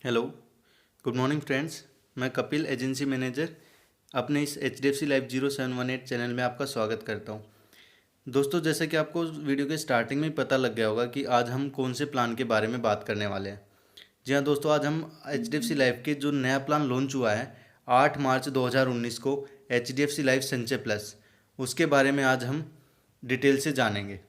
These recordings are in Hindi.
Hello, good morning friends. मैं कपिल, एजेंसी मैनेजर, अपने इस HDFC लाइफ 0718 चैनल में आपका स्वागत करता हूं। दोस्तों, जैसे कि आपको वीडियो के स्टार्टिंग में ही पता लग गया होगा कि आज हम कौन से प्लान के बारे में बात करने वाले हैं। जी हाँ दोस्तों, आज हम HDFC लाइफ के जो नया प्लान लॉन्च हुआ है 8 मार्च 2019 को, HDFC लाइफ संचय प्लस, उसके बारे में आज हम डिटेल से जानेंगे।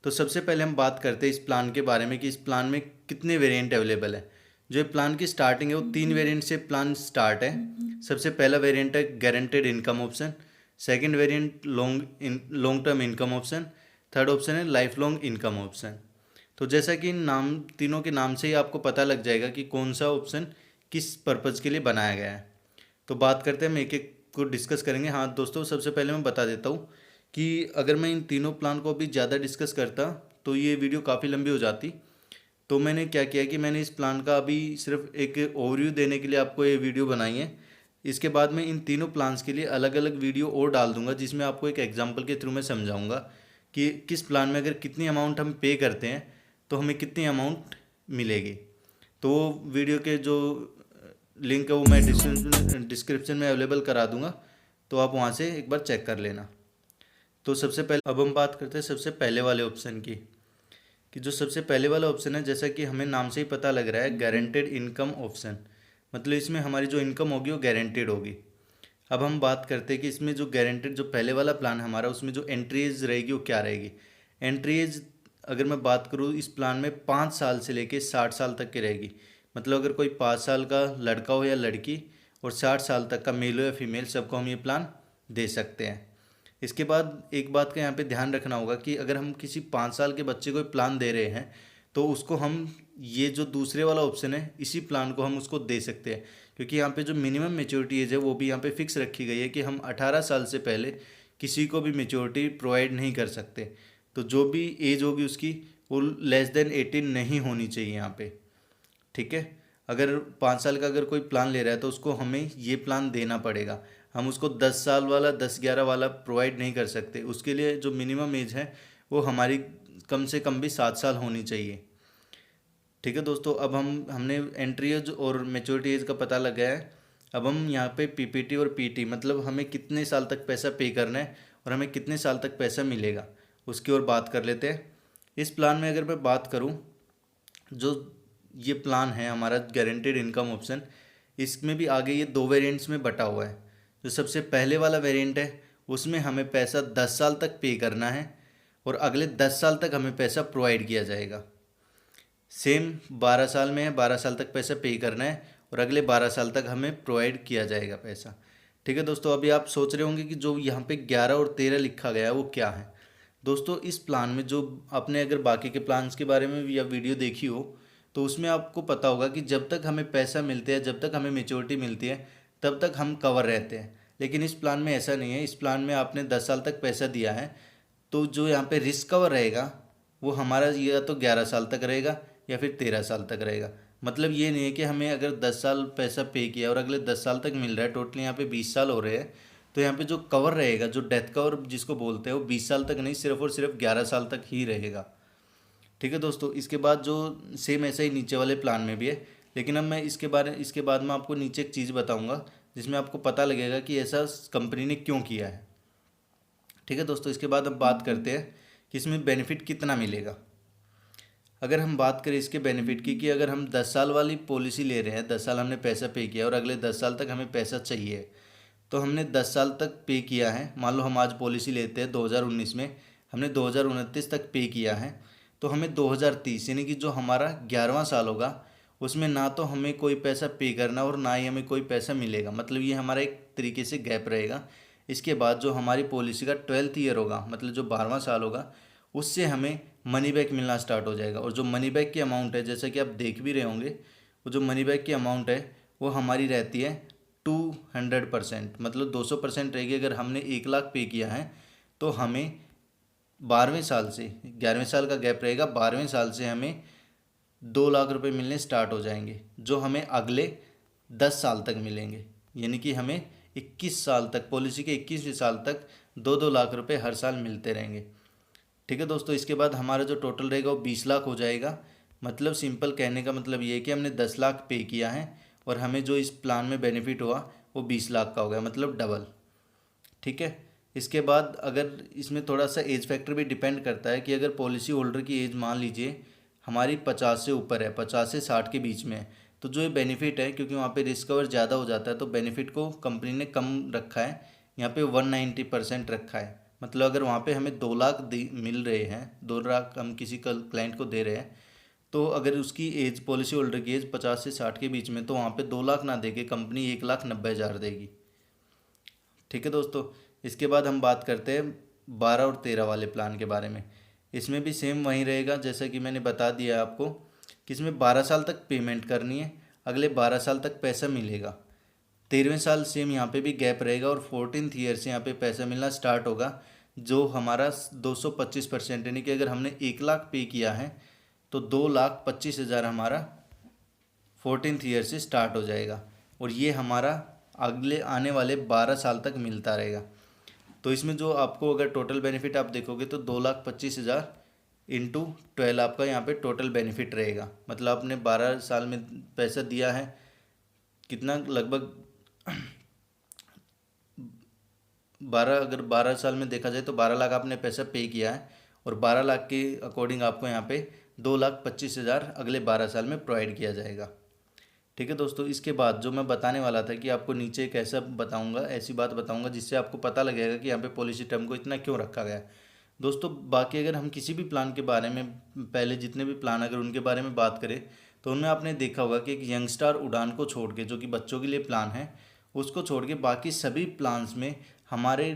तो सबसे पहले हम बात करते हैं इस प्लान के बारे में कि इस प्लान में कितने वेरिएंट अवेलेबल है। जो ये प्लान की स्टार्टिंग है वो 3 वेरिएंट से प्लान स्टार्ट है। सबसे पहला वेरिएंट है guaranteed income option, second variant long term income option, third option है लाइफ लॉन्ग इनकम ऑप्शन। तो जैसा कि नाम तीनों के नाम से ही आपको पता लग जाएगा कि कौन सा ऑप्शन किस पर्पज़ के लिए बनाया गया है। तो बात करते हैं, हम एक एक को डिस्कस करेंगे। हाँ दोस्तों, सबसे पहले मैं बता देता हूँ कि अगर मैं इन तीनों प्लान को अभी ज़्यादा डिस्कस करता तो ये वीडियो काफ़ी लंबी हो जाती। तो मैंने क्या किया कि मैंने इस प्लान का अभी सिर्फ एक ओवरव्यू देने के लिए आपको ये वीडियो बनाई है। इसके बाद मैं इन तीनों प्लान्स के लिए अलग अलग वीडियो और डाल दूंगा, जिसमें आपको एक एग्जांपल के थ्रू मैं समझाऊंगा कि किस प्लान में अगर कितनी अमाउंट हम पे करते हैं तो हमें कितनी अमाउंट मिलेगी। तो वो वीडियो के जो लिंक है वो मैं डिस्क्रिप्शन में अवेलेबल करा दूंगा, तो आप वहाँ से एक बार चेक कर लेना। तो सबसे पहले अब हम बात करते हैं सबसे पहले वाले ऑप्शन की, कि जो सबसे पहले वाला ऑप्शन है, जैसा कि हमें नाम से ही पता लग रहा है, गारंटेड इनकम ऑप्शन, मतलब इसमें हमारी जो इनकम होगी वो गारंटेड होगी। अब हम बात करते हैं कि इसमें जो गारंटेड जो पहले वाला प्लान हमारा, उसमें जो एंट्री एज रहेगी वो क्या रहेगी। एंट्री एज अगर मैं बात करूँ इस प्लान में 5 साल से लेके 60 साल तक की रहेगी। मतलब अगर कोई 5 साल का लड़का हो या लड़की और 60 साल तक का मेल हो या फीमेल, सबको हम ये प्लान दे सकते हैं। इसके बाद एक बात का यहाँ पे ध्यान रखना होगा कि अगर हम किसी 5 साल के बच्चे को प्लान दे रहे हैं तो उसको हम ये जो दूसरे वाला ऑप्शन है इसी प्लान को हम उसको दे सकते हैं, क्योंकि यहाँ पे जो मिनिमम मेच्योरिटी एज है वो भी यहाँ पे फिक्स रखी गई है कि हम 18 साल से पहले किसी को भी मेच्योरिटी प्रोवाइड नहीं कर सकते। तो जो भी एज होगी उसकी वो लेस देन 18 नहीं होनी चाहिए यहाँ पे। ठीक है, अगर 5 साल का अगर कोई प्लान ले रहा है तो उसको हमें ये प्लान देना पड़ेगा। हम उसको 10 साल वाला 10-11 वाला प्रोवाइड नहीं कर सकते। उसके लिए जो मिनिमम एज है वो हमारी कम से कम भी 7 साल होनी चाहिए। ठीक है दोस्तों, अब हमने एंट्री एज और मेच्योरिटी एज का पता लगा है। अब हम यहाँ पे PPT और PT, मतलब हमें कितने साल तक पैसा पे करना है और हमें कितने साल तक पैसा मिलेगा, उसकी ओर बात कर लेते हैं। इस प्लान में अगर मैं बात करूँ, जो ये प्लान है हमारा गारंटेड इनकम ऑप्शन, इसमें भी आगे ये 2 वेरिएंट्स में बटा हुआ है। जो सबसे पहले वाला वेरिएंट है उसमें हमें पैसा 10 साल तक पे करना है और अगले 10 साल तक हमें पैसा प्रोवाइड किया जाएगा। सेम 12 साल में है, 12 साल तक पैसा पे करना है और अगले 12 साल तक हमें प्रोवाइड किया जाएगा पैसा। ठीक है दोस्तों, अभी आप सोच रहे होंगे कि जो यहाँ पे 11 और 13 लिखा गया है वो क्या है। दोस्तों, इस प्लान में जो आपने अगर बाकी के प्लान्स के बारे में भी या वीडियो देखी हो तो उसमें आपको पता होगा कि जब तक हमें पैसा मिलता है, जब तक हमें मेच्योरिटी मिलती है, तब तक हम कवर रहते हैं। लेकिन इस प्लान में ऐसा नहीं है। इस प्लान में आपने 10 साल तक पैसा दिया है तो जो यहाँ पे रिस्क कवर रहेगा वो हमारा या तो 11 साल तक रहेगा या फिर 13 साल तक रहेगा। मतलब ये नहीं है कि हमें अगर 10 साल पैसा पे किया और अगले 10 साल तक मिल रहा है, टोटली यहाँ पे 20 साल हो रहे हैं, तो यहाँ पे जो कवर रहेगा, जो डेथ कवर जिसको बोलते हैं, वो 20 साल तक नहीं, सिर्फ और सिर्फ 11 साल तक ही रहेगा। ठीक है दोस्तों, इसके बाद जो सेम ऐसा ही नीचे वाले प्लान में भी है। लेकिन अब मैं इसके बाद में आपको नीचे एक चीज़ बताऊंगा जिसमें आपको पता लगेगा कि ऐसा कंपनी ने क्यों किया है। ठीक है दोस्तों, इसके बाद अब बात करते हैं कि इसमें बेनिफिट कितना मिलेगा। अगर हम बात करें इसके बेनिफिट की, कि अगर हम 10 साल वाली पॉलिसी ले रहे हैं, 10 साल हमने पैसा पे किया और अगले 10 साल तक हमें पैसा चाहिए, तो हमने 10 साल तक पे किया है। मान लो हम आज पॉलिसी लेते हैं 2019 में, हमने 2029 तक पे किया है, तो हमें 2030 यानी कि जो हमारा 11वां साल होगा उसमें ना तो हमें कोई पैसा पे करना और ना ही हमें कोई पैसा मिलेगा। मतलब ये हमारा एक तरीके से गैप रहेगा। इसके बाद जो हमारी पॉलिसी का 12th ईयर होगा, मतलब जो 12वां साल होगा, उससे हमें मनी बैक मिलना स्टार्ट हो जाएगा। और जो मनी बैक की अमाउंट है, जैसा कि आप देख भी रहे होंगे, वो जो मनी बैक की अमाउंट है वो हमारी रहती है 200%, मतलब 200% रहेगी। अगर हमने 1 लाख पे किया है तो हमें 12वें साल से, 11वें साल का गैप रहेगा, 12वें साल से हमें 2 लाख रुपए मिलने स्टार्ट हो जाएंगे, जो हमें अगले 10 साल तक मिलेंगे। यानी कि हमें 21 साल तक, पॉलिसी के 21वें साल तक 2-2 लाख रुपए हर साल मिलते रहेंगे। ठीक है दोस्तों, इसके बाद हमारा जो टोटल रहेगा वो 20 लाख हो जाएगा। मतलब सिंपल कहने का मतलब ये है कि हमने 10 लाख पे किया है और हमें जो इस प्लान में बेनिफिट हुआ वो 20 लाख का हो गया, मतलब डबल। ठीक है। इसके बाद अगर इसमें थोड़ा सा एज फैक्टर भी डिपेंड करता है कि अगर पॉलिसी होल्डर की एज मान लीजिए हमारी 50 से ऊपर है, 50 से 60 के बीच में है, तो जो ये बेनिफिट है, क्योंकि वहाँ पे रिस्क कवर ज़्यादा हो जाता है तो बेनिफिट को कंपनी ने कम रखा है, यहाँ पे 190% रखा है। मतलब अगर वहाँ पे हमें 2 लाख मिल रहे हैं, 2 लाख हम किसी क्लाइंट को दे रहे हैं, तो अगर उसकी एज, पॉलिसी होल्डर की एज 50 से 60 के बीच में, तो वहाँ पे 2 लाख ना देके कंपनी 1,90,000 देगी। ठीक है दोस्तों। इसके बाद हम बात करते हैं 12 और 13 वाले प्लान के बारे में। इसमें भी सेम वही रहेगा जैसा कि मैंने बता दिया आपको कि इसमें 12 साल तक पेमेंट करनी है, अगले 12 साल तक पैसा मिलेगा। 13वें साल सेम यहाँ पे भी गैप रहेगा और 14th ईयर से यहाँ पे पैसा मिलना स्टार्ट होगा, जो हमारा 225% यानी कि अगर हमने 1 लाख पे किया है तो 2,25,000 हमारा 14th ईयर से स्टार्ट हो जाएगा और ये हमारा अगले आने वाले 12 साल तक मिलता रहेगा। तो इसमें जो आपको अगर टोटल बेनिफिट आप देखोगे तो 2,25,000 इंटू 12 आपका यहाँ पे टोटल बेनिफिट रहेगा। मतलब आपने 12 साल में पैसा दिया है, कितना, लगभग 12, अगर 12 साल में देखा जाए तो 12 लाख आपने पैसा पे किया है और 12 लाख के अकॉर्डिंग आपको यहाँ पे 2,25,000 अगले 12 साल में प्रोवाइड किया जाएगा। ठीक है दोस्तों। इसके बाद जो मैं बताने वाला था कि आपको नीचे एक ऐसा बताऊंगा, ऐसी बात बताऊंगा जिससे आपको पता लगेगा कि यहाँ पे पॉलिसी टर्म को इतना क्यों रखा गया है। दोस्तों बाकी अगर हम किसी भी प्लान के बारे में, पहले जितने भी प्लान अगर उनके बारे में बात करें तो उनमें आपने देखा होगा कि एक यंगस्टार उड़ान को छोड़ के, जो कि बच्चों के लिए प्लान है, उसको छोड़ के बाकी सभी प्लान्स में हमारे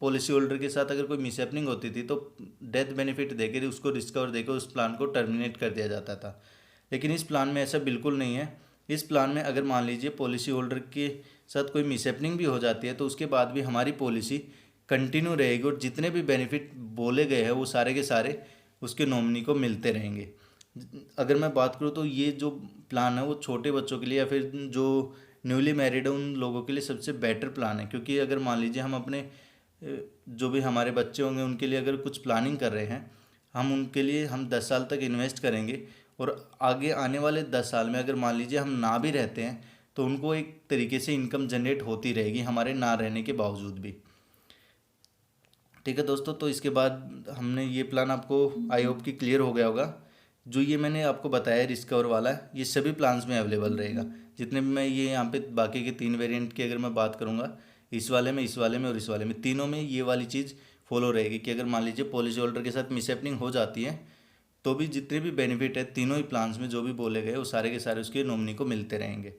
पॉलिसी होल्डर के साथ अगर कोई मिसहैपनिंग होती थी तो डेथ बेनिफिट देकर उसको रिस्कवर देकर उस प्लान को टर्मिनेट कर दिया जाता था। लेकिन इस प्लान में ऐसा बिल्कुल नहीं है। इस प्लान में अगर मान लीजिए पॉलिसी होल्डर के साथ कोई मिसहैपनिंग भी हो जाती है तो उसके बाद भी हमारी पॉलिसी कंटिन्यू रहेगी और जितने भी बेनिफिट बोले गए हैं वो सारे के सारे उसके नॉमिनी को मिलते रहेंगे। अगर मैं बात करूँ तो ये जो प्लान है वो छोटे बच्चों के लिए या फिर जो न्यूली मैरिड है उन लोगों के लिए सबसे बेटर प्लान है, क्योंकि अगर मान लीजिए हम अपने जो भी हमारे बच्चे होंगे उनके लिए अगर कुछ प्लानिंग कर रहे हैं, हम उनके लिए हम 10 साल तक इन्वेस्ट करेंगे और आगे आने वाले 10 साल में अगर मान लीजिए हम ना भी रहते हैं तो उनको एक तरीके से इनकम जनरेट होती रहेगी हमारे ना रहने के बावजूद भी। ठीक है दोस्तों। तो इसके बाद हमने ये प्लान आपको आई होप कि क्लियर हो गया होगा। जो ये मैंने आपको बताया रिस्क कवर वाला, ये सभी प्लान्स में अवेलेबल रहेगा। जितने भी मैं ये यहाँ पे बाकी के 3 वेरिएंट की अगर मैं बात करूँगा, इस वाले में, इस वाले में और इस वाले में, तीनों में ये वाली चीज़ फॉलो रहेगी कि अगर मान लीजिए पॉलिसी होल्डर के साथ मिसहैपनिंग हो जाती है तो भी जितने भी बेनिफिट है तीनों ही प्लान्स में जो भी बोले गए वो सारे के सारे उसके नॉमिनी को मिलते रहेंगे।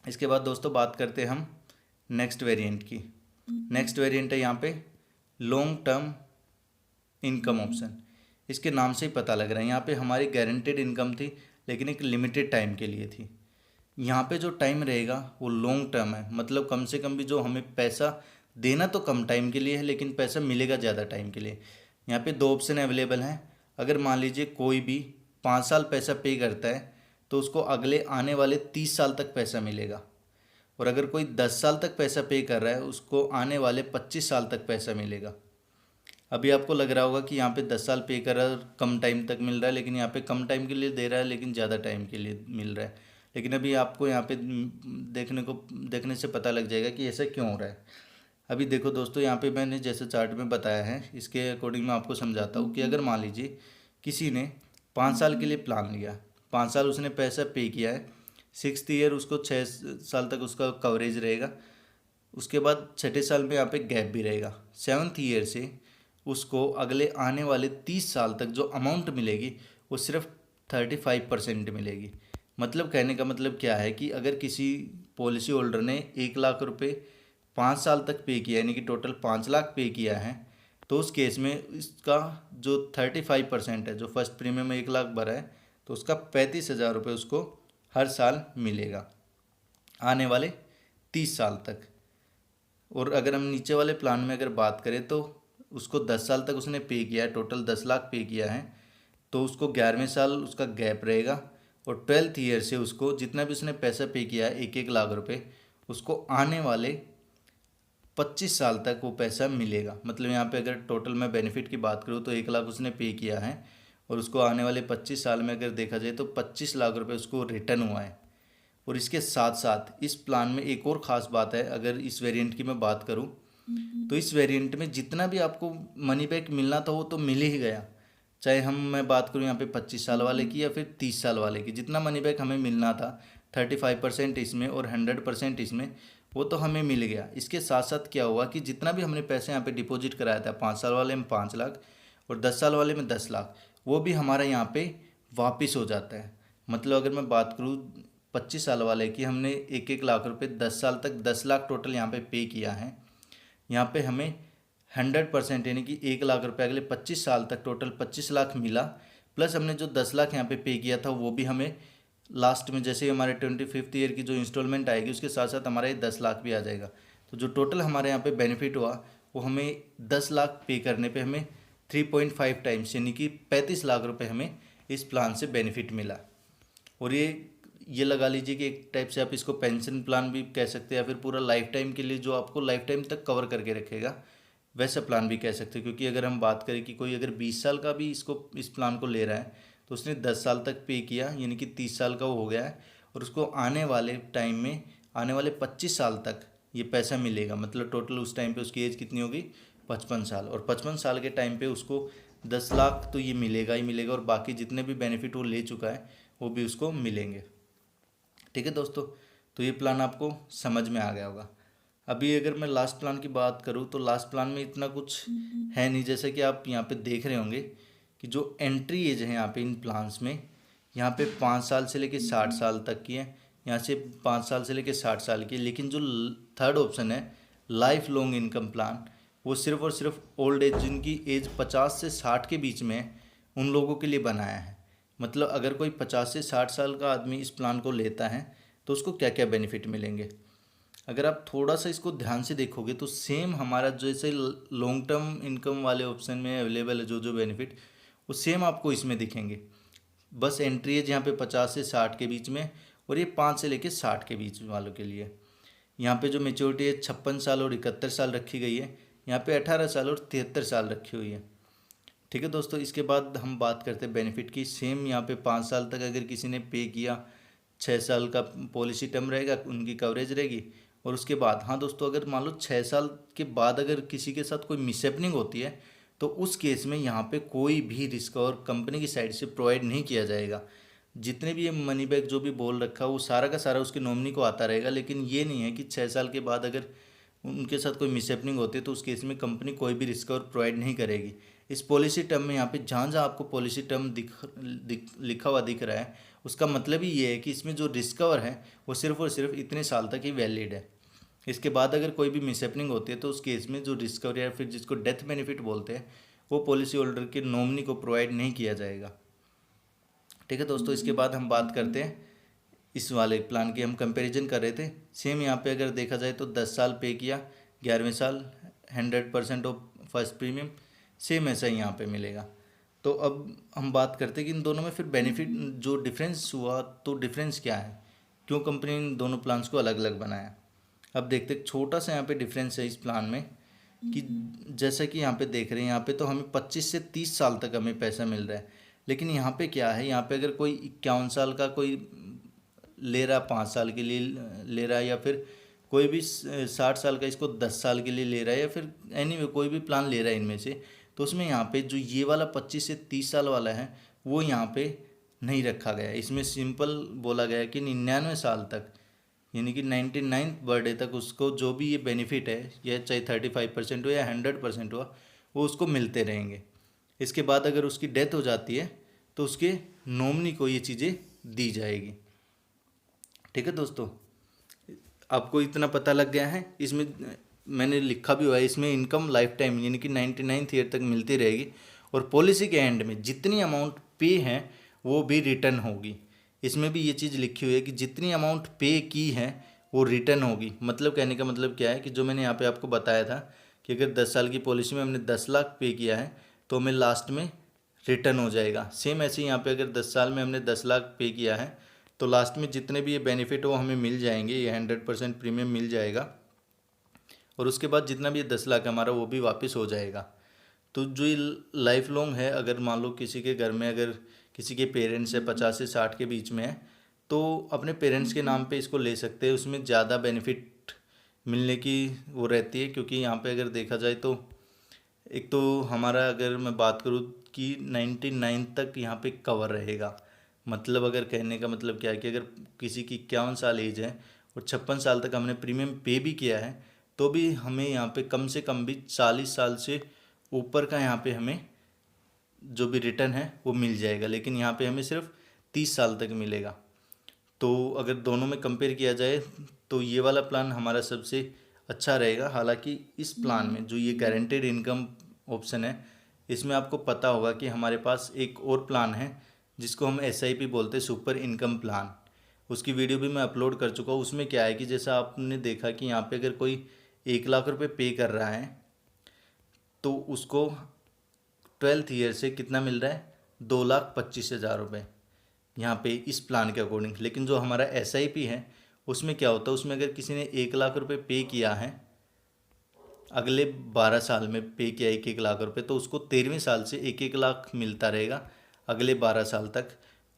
इसके बाद दोस्तों बात करते हैं हम नेक्स्ट वेरिएंट की। नेक्स्ट वेरिएंट है यहाँ पे लॉन्ग टर्म इनकम ऑप्शन। इसके नाम से ही पता लग रहा है, यहाँ पे हमारी गारंटेड इनकम थी लेकिन एक लिमिटेड टाइम के लिए थी। यहाँ पे जो टाइम रहेगा वो लॉन्ग टर्म है, मतलब कम से कम भी जो हमें पैसा देना तो कम टाइम के लिए है लेकिन पैसा मिलेगा ज़्यादा टाइम के लिए। यहाँ पे 2 ऑप्शन अवेलेबल हैं। अगर मान लीजिए कोई भी 5 साल पैसा पे करता है तो उसको अगले आने वाले 30 साल तक पैसा मिलेगा, और अगर कोई 10 साल तक पैसा पे कर रहा है उसको आने वाले 25 साल तक पैसा मिलेगा। अभी आपको लग रहा होगा कि यहाँ पे 10 साल पे कर रहा है और कम टाइम तक मिल रहा है, लेकिन यहाँ पे कम टाइम के लिए दे रहा है लेकिन ज़्यादा टाइम के लिए मिल रहा है। लेकिन अभी आपको यहाँ पे देखने से पता लग जाएगा कि ऐसा क्यों हो रहा है। अभी देखो दोस्तों, यहाँ पे मैंने जैसे चार्ट में बताया है इसके अकॉर्डिंग मैं आपको समझाता हूँ कि अगर मान लीजिए किसी ने 5 साल के लिए प्लान लिया, 5 साल उसने पैसा पे किया है, 6th ईयर उसको 6 साल तक उसका कवरेज रहेगा, उसके बाद 6ठे साल में यहाँ पे गैप भी रहेगा। 7th ईयर से उसको अगले आने वाले 30 साल तक जो अमाउंट मिलेगी वो सिर्फ 35% मिलेगी। मतलब कहने का मतलब क्या है कि अगर किसी पॉलिसी होल्डर ने 1 लाख रुपए 5 साल तक पे किया, यानी कि टोटल 5 लाख पे किया है, तो उस केस में इसका जो 35% है, जो फर्स्ट प्रीमियम 1 लाख भरा है, तो उसका 35,000 रुपये उसको हर साल मिलेगा आने वाले 30 साल तक। और अगर हम नीचे वाले प्लान में अगर बात करें तो उसको 10 साल तक उसने पे किया है, टोटल 10 लाख पे किया है, तो उसको 11वें साल उसका गैप रहेगा और 12th ईयर से उसको जितना भी उसने पैसा पे किया है 1-1 लाख रुपए, उसको आने वाले 25 साल तक वो पैसा मिलेगा। मतलब यहाँ पे अगर टोटल मैं बेनिफिट की बात करूँ तो 1 लाख उसने पे किया है और उसको आने वाले 25 साल में अगर देखा जाए तो 25 लाख रुपए उसको रिटर्न हुआ है। और इसके साथ साथ इस प्लान में एक और ख़ास बात है, अगर इस वेरिएंट की मैं बात करूं तो इस वेरिएंट में जितना भी आपको मनी बैक मिलना था वो तो मिल ही गया। चाहे मैं बात करूं यहाँ पे 25 साल वाले की या फिर 30 साल वाले की, जितना मनी बैक हमें मिलना था 35% इसमें और 100% इसमें, वो तो हमें मिल गया। इसके साथ साथ क्या हुआ कि जितना भी हमने पैसे यहाँ पे डिपॉजिट कराया था 5 साल वाले में 5 लाख और 10 साल वाले में 10 लाख, वो भी हमारा यहाँ पे वापस हो जाता है। मतलब अगर मैं बात करूँ 25 साल वाले की, हमने 1-1 लाख रुपए 10 साल तक 10 लाख टोटल यहाँ पे किया है। यहाँ पे हमें 100% यानी कि 1 लाख रुपए अगले 25 साल तक टोटल 25 लाख मिला, प्लस हमने जो 10 लाख यहाँ पे किया था वो भी हमें लास्ट में, जैसे हमारे 25th ईयर की जो इंस्टॉलमेंट आएगी उसके साथ साथ हमारा ये 10 लाख भी आ जाएगा। तो जो टोटल हमारे यहाँ पे बेनिफिट हुआ वो हमें 10 लाख पे करने पे हमें 3.5 टाइम्स यानी कि 35 लाख रुपए हमें इस प्लान से बेनिफिट मिला। और ये लगा लीजिए कि एक टाइप से आप इसको पेंशन प्लान भी कह सकते हैं, या फिर पूरा लाइफ टाइम के लिए जो आपको लाइफ टाइम तक कवर करके रखेगा वैसा प्लान भी कह सकते हैं। क्योंकि अगर हम बात करें कि कोई अगर 20 साल का भी इस प्लान को ले रहा है तो उसने 10 साल तक पे किया यानी कि 30 साल का वो हो गया है, और उसको आने वाले टाइम में आने वाले 25 साल तक ये पैसा मिलेगा। मतलब टोटल उस टाइम पे उसकी एज कितनी होगी, 55 साल, और 55 साल के टाइम पे उसको 10 लाख तो ये मिलेगा ही मिलेगा, और बाकी जितने भी बेनिफिट वो ले चुका है वो भी उसको मिलेंगे। ठीक है दोस्तों, तो ये प्लान आपको समझ में आ गया होगा। अभी अगर मैं लास्ट प्लान की बात करूँ तो लास्ट प्लान में इतना कुछ है नहीं। जैसे कि आप यहाँ पे देख रहे होंगे कि जो एंट्री एज है यहाँ पे इन प्लान्स में, यहाँ पे 5 साल से लेके 60 साल तक की है, यहाँ से 5 साल से लेके 60 साल की। लेकिन जो थर्ड ऑप्शन है लाइफ लॉन्ग इनकम प्लान, वो सिर्फ और सिर्फ ओल्ड एज, जिनकी एज 50 से 60 के बीच में है, उन लोगों के लिए बनाया है। मतलब अगर कोई 50 से 60 साल का आदमी इस प्लान को लेता है तो उसको क्या क्या बेनिफिट मिलेंगे, अगर आप थोड़ा सा इसको ध्यान से देखोगे तो सेम हमारा जैसे लॉन्ग टर्म इनकम वाले ऑप्शन में अवेलेबल है जो बेनिफिट, वो सेम आपको इसमें दिखेंगे। बस एंट्री एज यहाँ पे 50 से 60 के बीच में, और ये 5 से लेके 60 के बीच वालों के लिए। यहाँ पे जो मेच्योरिटी एज 56 साल और 71 साल रखी गई है, यहाँ पे 18 साल और 73 साल रखी हुई है। ठीक है दोस्तों, इसके बाद हम बात करते हैं बेनिफिट की। सेम यहाँ पे 5 साल तक अगर किसी ने पे किया, 6 साल का पॉलिसी टर्म रहेगा, उनकी कवरेज रहेगी। और उसके बाद हाँ दोस्तों, अगर मान लो 6 साल के बाद अगर किसी के साथ कोई मिसहैपनिंग होती है तो उस केस में यहाँ पे कोई भी रिस्क और कंपनी की साइड से प्रोवाइड नहीं किया जाएगा। जितने भी ये मनी बैक जो भी बोल रखा वो सारा का सारा उसके नॉमिनी को आता रहेगा। लेकिन ये नहीं है कि 6 साल के बाद अगर उनके साथ कोई मिसहैपनिंग होती है तो उस केस में कंपनी कोई भी रिस्क और प्रोवाइड नहीं करेगी। इस पॉलिसी टर्म में यहाँ पे जहाँ जहाँ आपको पॉलिसी टर्म लिखा हुआ दिख रहा है, उसका मतलब ही ये है कि इसमें जो रिस्क कवर है वो सिर्फ और सिर्फ इतने साल तक ही वैलिड है। इसके बाद अगर कोई भी मिसहैपनिंग होती है तो उस केस में जो रिस्क कवर या फिर जिसको डेथ बेनिफिट बोलते हैं वो पॉलिसी होल्डर के नॉमिनी को प्रोवाइड नहीं किया जाएगा। ठीक है दोस्तों, इसके बाद हम बात करते हैं इस वाले प्लान की। हम कंपैरिजन कर रहे थे, सेम यहाँ पे अगर देखा जाए तो 10 साल पे किया, 11वें साल 100% ऑफ फर्स्ट प्रीमियम, सेम ऐसा ही यहाँ पे मिलेगा। तो अब हम बात करते हैं कि इन दोनों में फिर बेनिफिट जो डिफरेंस हुआ, तो डिफरेंस क्या है, क्यों कंपनी ने इन दोनों प्लान्स को अलग अलग बनाया। अब देखते हैं, छोटा सा यहाँ पे डिफरेंस है इस प्लान में कि जैसा कि यहाँ पे देख रहे हैं, यहाँ पे तो हमें 25 से 30 साल तक हमें पैसा मिल रहा है। लेकिन यहाँ पे क्या है, यहाँ पे अगर कोई 51 साल का कोई ले रहा, 5 साल के लिए ले रहा है, या फिर कोई भी 60 साल का इसको 10 साल के लिए ले रहा है, या फिर एनीवे कोई भी प्लान ले रहा है इनमें से, तो उसमें यहाँ पे जो ये वाला 25 से 30 साल वाला है वो यहाँ पे नहीं रखा गया है। इसमें सिंपल बोला गया है कि 99 साल तक यानी कि 99th बर्थडे तक उसको जो भी ये बेनिफिट है, यह चाहे 35% हो या 100% हुआ, वो उसको मिलते रहेंगे। इसके बाद अगर उसकी डेथ हो जाती है तो उसके नॉमिनी को ये चीज़ें दी जाएगी। ठीक है दोस्तों, आपको इतना पता लग गया है। इसमें मैंने लिखा भी हुआ है, इसमें इनकम लाइफ टाइम यानी कि 99th ईयर तक मिलती रहेगी, और पॉलिसी के एंड में जितनी अमाउंट पे है वो भी रिटर्न होगी। इसमें भी ये चीज़ लिखी हुई है कि जितनी अमाउंट पे की है वो रिटर्न होगी। मतलब कहने का मतलब क्या है कि जो मैंने यहाँ पे आपको बताया था कि अगर 10 साल की पॉलिसी में हमने 10 लाख पे किया है तो हमें लास्ट में रिटर्न हो जाएगा। सेम ऐसे ही यहाँ पे अगर 10 साल में हमने 10 लाख पे किया है तो लास्ट में जितने भी ये बेनिफिट वो हमें मिल जाएंगे, ये 100% प्रीमियम मिल जाएगा, और उसके बाद जितना भी ये 10 लाख हमारा वो भी वापस हो जाएगा। तो जो ये लाइफ लॉन्ग है, अगर मान लो किसी के घर में अगर किसी के पेरेंट्स है 50 से 60 के बीच में है, तो अपने पेरेंट्स के नाम पे इसको ले सकते हैं। उसमें ज़्यादा बेनिफिट मिलने की वो रहती है, क्योंकि यहाँ पे अगर देखा जाए तो एक तो हमारा, अगर मैं बात करूँ कि 99 तक यहाँ पे कवर रहेगा। मतलब अगर कहने का मतलब क्या है कि अगर किसी की 51 साल एज है और 56 साल तक हमने प्रीमियम पे भी किया है, तो भी हमें यहाँ पे कम से कम भी 40 साल से ऊपर का यहाँ पे हमें जो भी रिटर्न है वो मिल जाएगा। लेकिन यहाँ पे हमें सिर्फ 30 साल तक मिलेगा। तो अगर दोनों में कंपेयर किया जाए तो ये वाला प्लान हमारा सबसे अच्छा रहेगा। हालांकि इस प्लान में जो ये गारंटेड इनकम ऑप्शन है, इसमें आपको पता होगा कि हमारे पास एक और प्लान है जिसको हम SIP बोलते हैं, सुपर इनकम प्लान। उसकी वीडियो भी मैं अपलोड कर चुका हूँ। उसमें क्या है कि जैसा आपने देखा कि यहाँ पे अगर कोई 1 लाख रुपए पे कर रहा है तो उसको 12th ईयर से कितना मिल रहा है, 2,25,000 रुपये यहाँ पे इस प्लान के अकॉर्डिंग। लेकिन जो हमारा SIP है उसमें क्या होता है, उसमें अगर किसी ने 1 लाख रुपए पे किया है, अगले 12 साल में पे किया 1-1 लाख रुपए, तो उसको 13वें साल से 1-1 लाख मिलता रहेगा अगले 12 साल तक।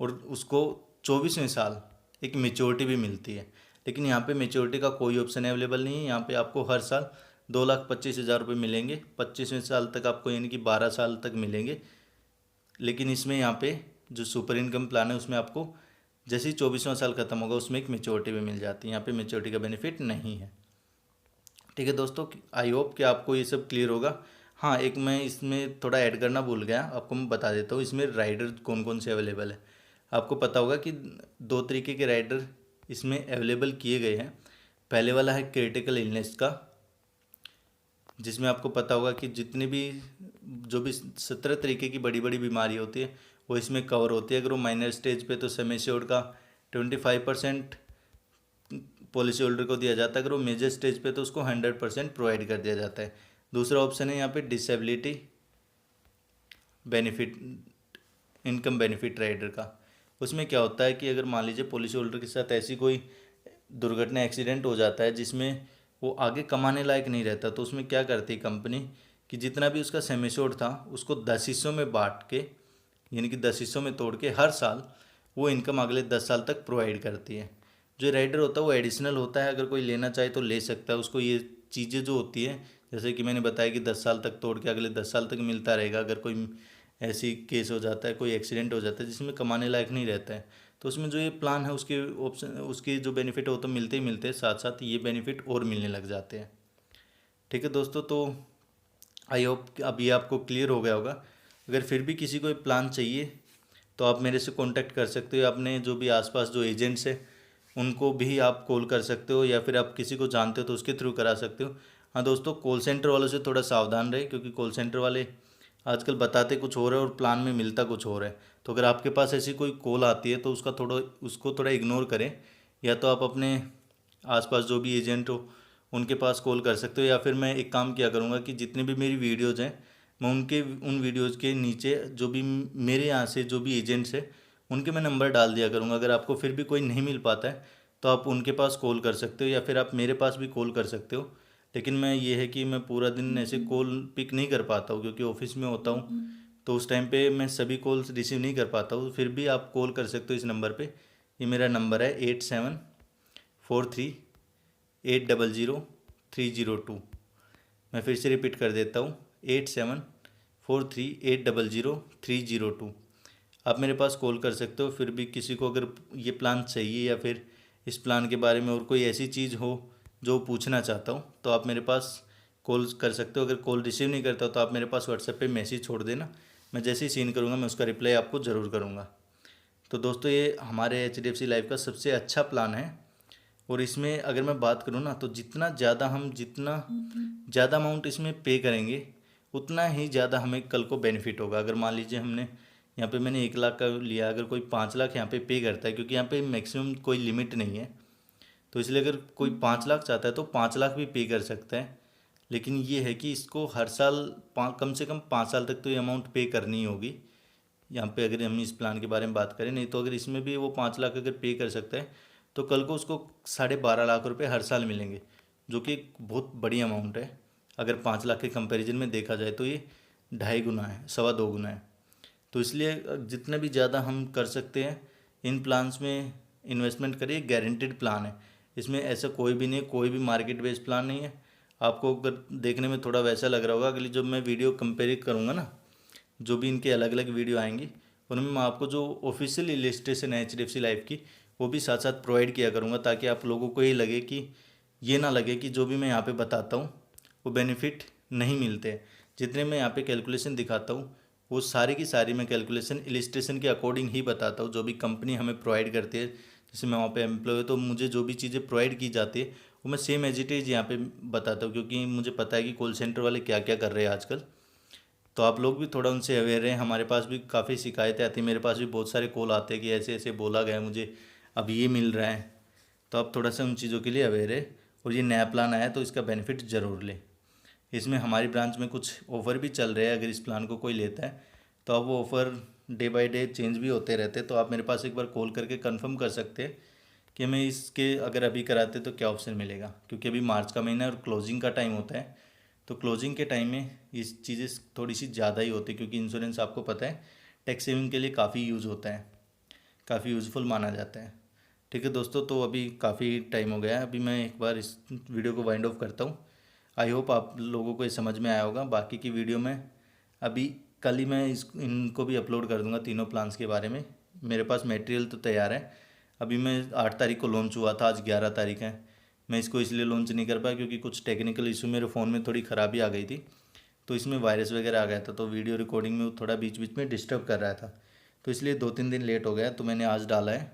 और उसको 24वें साल एक मेच्योरिटी भी मिलती है। लेकिन यहाँ पे मेच्योरिटी का कोई ऑप्शन अवेलेबल नहीं है। यहाँ पे आपको हर साल 2,25,000 रुपये मिलेंगे 25वें साल तक आपको, यानी कि 12 साल तक मिलेंगे। लेकिन इसमें यहाँ पे जो सुपर इनकम प्लान है उसमें आपको जैसे ही 24वां साल ख़त्म होगा उसमें एक मेच्योरिटी भी मिल जाती है। यहाँ पे मेच्योरिटी का बेनिफिट नहीं है। ठीक है दोस्तों, आई होप कि आपको ये सब क्लियर होगा। हाँ, एक मैं इसमें थोड़ा ऐड करना भूल गया, आपको मैं बता देता हूँ इसमें राइडर कौन कौन से अवेलेबल है। आपको पता होगा कि 2 तरीके के राइडर इसमें अवेलेबल किए गए हैं। पहले वाला है क्रिटिकल इलनेस का, जिसमें आपको पता होगा कि जितनी भी जो भी 17 तरीके की बड़ी बड़ी बीमारी होती है वो इसमें कवर होती है। अगर वो माइनर स्टेज पे तो सम एश्योर्ड का 25% पॉलिसी होल्डर को दिया जाता है। अगर वो मेजर स्टेज पे तो उसको 100% प्रोवाइड कर दिया जाता है। दूसरा ऑप्शन है यहाँ पे disability benefit, income benefit rider का। उसमें क्या होता है कि अगर मान लीजिए पॉलिसी होल्डर के साथ ऐसी कोई दुर्घटना एक्सीडेंट हो जाता है जिसमें वो आगे कमाने लायक नहीं रहता, तो उसमें क्या करती है कंपनी कि जितना भी उसका सम एश्योर्ड था उसको 10 हिस्सों में बांट के, यानी कि 10 हिस्सों में तोड़ के हर साल वो इनकम अगले 10 साल तक प्रोवाइड करती है। जो राइडर होता है वो एडिशनल होता है, अगर कोई लेना चाहे तो ले सकता है। उसको ये चीज़ें जो होती है, जैसे कि मैंने बताया कि 10 साल तक तोड़ के अगले 10 साल तक मिलता रहेगा। अगर कोई ऐसी केस हो जाता है, कोई एक्सीडेंट हो जाता है जिसमें कमाने लायक नहीं रहता है, तो उसमें जो ये प्लान है उसके ऑप्शन, उसकी जो बेनिफिट है वो तो मिलते ही मिलते हैं, साथ साथ ये बेनिफिट और मिलने लग जाते हैं। ठीक है दोस्तों, तो आई होप अब ये आपको क्लियर हो गया होगा। अगर फिर भी किसी को प्लान चाहिए तो आप मेरे से कांटेक्ट कर सकते हो। अपने जो भी आसपास जो एजेंट्स हैं उनको भी आप कॉल कर सकते हो, या फिर आप किसी को जानते हो तो उसके थ्रू करा सकते हो। हाँ दोस्तों, कॉल सेंटर वालों से थोड़ा सावधान रहे, क्योंकि कॉल सेंटर वाले आजकल बताते कुछ और है और प्लान में मिलता कुछ और है। तो अगर आपके पास ऐसी कोई कॉल आती है तो उसको थोड़ा इग्नोर करें। या तो आप अपने आसपास जो भी एजेंट हो उनके पास कॉल कर सकते हो, या फिर मैं एक काम किया करूँगा कि जितने भी मेरी वीडियोज़ हैं मैं उन वीडियोज़ के नीचे जो भी मेरे यहाँ से जो भी एजेंट्स हैं उनके मैं नंबर डाल दिया करूँगा। अगर आपको फिर भी कोई नहीं मिल पाता है तो आप उनके पास कॉल कर सकते हो, या फिर आप मेरे पास भी कॉल कर सकते हो। लेकिन मैं ये है कि मैं पूरा दिन ऐसे कॉल पिक नहीं कर पाता हूँ, क्योंकि ऑफिस में होता हूँ, तो उस टाइम पे मैं सभी कॉल्स रिसीव नहीं कर पाता हूँ। फिर भी आप कॉल कर सकते हो इस नंबर पे। ये मेरा नंबर है 8743800302। मैं फिर से रिपीट कर देता हूँ, 8743800302। आप मेरे पास कॉल कर सकते हो। फिर भी किसी को अगर ये प्लान चाहिए या फिर इस प्लान के बारे में और कोई ऐसी चीज़ हो जो पूछना चाहता हूँ तो आप मेरे पास कॉल कर सकते हो। अगर कॉल रिसीव नहीं करता तो आप मेरे पास व्हाट्सएप पे मैसेज छोड़ देना, मैं जैसे ही सीन करूँगा मैं उसका रिप्लाई आपको ज़रूर करूँगा। तो दोस्तों, ये हमारे HDFC लाइफ का सबसे अच्छा प्लान है। और इसमें अगर मैं बात करूँ ना, तो जितना ज़्यादा अमाउंट इसमें पे करेंगे उतना ही ज़्यादा हमें कल को बेनिफिट होगा। अगर मान लीजिए यहाँ पे मैंने 1 लाख का लिया, अगर कोई 5 लाख यहाँ पे करता है, क्योंकि यहाँ पे मैक्सिमम कोई लिमिट नहीं है, तो इसलिए अगर कोई 5 लाख चाहता है तो 5 लाख भी पे कर सकता है। लेकिन ये है कि इसको हर साल कम से कम 5 साल तक तो ये अमाउंट पे करनी होगी। यहाँ पे अगर हम इस प्लान के बारे में बात करें, नहीं तो अगर इसमें भी वो 5 लाख अगर पे कर सकता है तो कल को उसको 12.5 लाख रुपए हर साल मिलेंगे, जो कि एक बहुत बड़ी अमाउंट है। अगर 5 लाख के कंपैरिजन में देखा जाए तो ये 2.5 गुना है, 2.25 गुना है। तो इसलिए जितने भी ज़्यादा हम कर सकते हैं इन प्लान्स में इन्वेस्टमेंट करिए। गारंटेड प्लान है, इसमें ऐसा कोई भी नहीं है, कोई भी मार्केट बेस्ड प्लान नहीं है। आपको अगर देखने में थोड़ा वैसा लग रहा होगा, अगली जब मैं वीडियो कंपेयर करूँगा ना, जो भी इनके अलग अलग वीडियो आएंगी उनमें मैं आपको जो ऑफिशियल इलिस्ट्रेशन है HDFC लाइफ की वो भी साथ साथ प्रोवाइड किया करूँगा, ताकि आप लोगों को ये लगे कि ये ना लगे कि जो भी मैं यहाँ पे बताता हूँ वो बेनिफिट नहीं मिलते हैं। जितने मैं यहाँ पे कैलकुलेशन दिखाता हूँ वो सारी की सारी मैं कैलकुलेशन इलिस्ट्रेशन के अकॉर्डिंग ही बताता हूँ, जो भी कंपनी हमें प्रोवाइड करती है। जैसे मैं वहाँ पे एम्प्लॉय तो मुझे जो भी चीज़ें प्रोवाइड की जाती है वो मैं सेम एज इट इज़ यहाँ पे बताता हूँ, क्योंकि मुझे पता है कि कॉल सेंटर वाले क्या क्या कर रहे हैं आजकल। तो आप लोग भी थोड़ा उनसे अवेयर रहें। हमारे पास भी काफ़ी शिकायतें आती हैं, मेरे पास भी बहुत सारे कॉल आते हैं कि ऐसे ऐसे बोला गया मुझे, अब ये मिल रहा है। तो आप थोड़ा सा उन चीज़ों के लिए अवेयर है। और ये नया प्लान आया तो इसका बेनिफिट ज़रूर लें। इसमें हमारी ब्रांच में कुछ ऑफ़र भी चल रहे हैं, अगर इस प्लान को कोई लेता है तो आप वो offer day by day change भी होते रहते हैं। तो आप मेरे पास एक बार कॉल करके कंफर्म कर सकते हैं कि हमें इसके अगर अभी कराते तो क्या ऑप्शन मिलेगा, क्योंकि अभी मार्च का महीना है और क्लोजिंग का टाइम होता है। तो क्लोजिंग के टाइम में ये चीज़ें थोड़ी सी ज़्यादा ही होती है, क्योंकि इंश्योरेंस आपको पता है टैक्स सेविंग के लिए काफ़ी यूज़ होता है, काफ़ी यूज़फुल माना जाता है। ठीक है दोस्तों, तो अभी काफ़ी टाइम हो गया है, अभी मैं एक बार इस वीडियो को वाइंड ऑफ करता हूँ। आई होप आप लोगों को ये समझ में आया होगा। बाकी की वीडियो में अभी कल ही मैं इनको भी अपलोड कर दूंगा, तीनों प्लान्स के बारे में। मेरे पास मटेरियल तो तैयार है। अभी मैं 8 तारीख को लॉन्च हुआ था, आज 11 तारीख है। मैं इसको इसलिए लॉन्च नहीं कर पाया क्योंकि कुछ टेक्निकल इशू मेरे फ़ोन में थोड़ी ख़राबी आ गई थी, तो इसमें वायरस वगैरह आ गया था, तो वीडियो रिकॉर्डिंग में वो थोड़ा बीच बीच में डिस्टर्ब कर रहा था। तो इसलिए 2-3 दिन लेट हो गया, तो मैंने आज डाला है।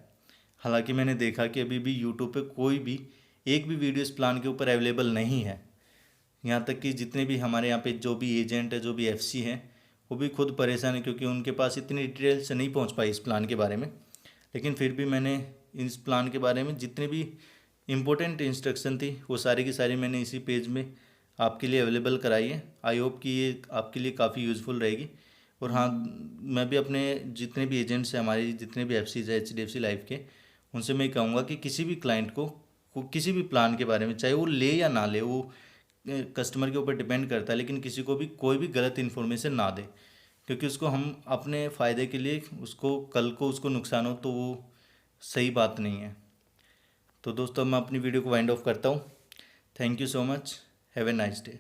हालांकि मैंने देखा कि अभी भी यूट्यूब पे कोई भी एक भी वीडियो इस प्लान के ऊपर अवेलेबल नहीं है। यहाँ तक कि जितने भी हमारे यहाँ पे जो भी एजेंट है, जो भी FC हैं, वो भी खुद परेशान है, क्योंकि उनके पास इतनी डिटेल से नहीं पहुँच पाई इस प्लान के बारे में। लेकिन फिर भी मैंने इस प्लान के बारे में जितनी भी इम्पोर्टेंट इंस्ट्रक्शन थी वो सारी की सारी मैंने इसी पेज में आपके लिए अवेलेबल कराई है। आई होप कि ये आपके लिए काफ़ी यूज़फुल रहेगी। और हाँ, मैं भी अपने जितने भी एजेंट्स हैं, हमारे जितने भी FCs है HDFC लाइफ के, उनसे मैं कहूँगा कि किसी भी क्लाइंट को किसी भी प्लान के बारे में, चाहे वो ले या ना ले, वो कस्टमर के ऊपर डिपेंड करता है, लेकिन किसी को भी कोई भी गलत इन्फॉर्मेशन ना दे, क्योंकि उसको हम अपने फ़ायदे के लिए, उसको कल को उसको नुकसान हो तो वो सही बात नहीं है। तो दोस्तों मैं अपनी वीडियो को वाइंड ऑफ करता हूँ। Thank you so much, have a nice day.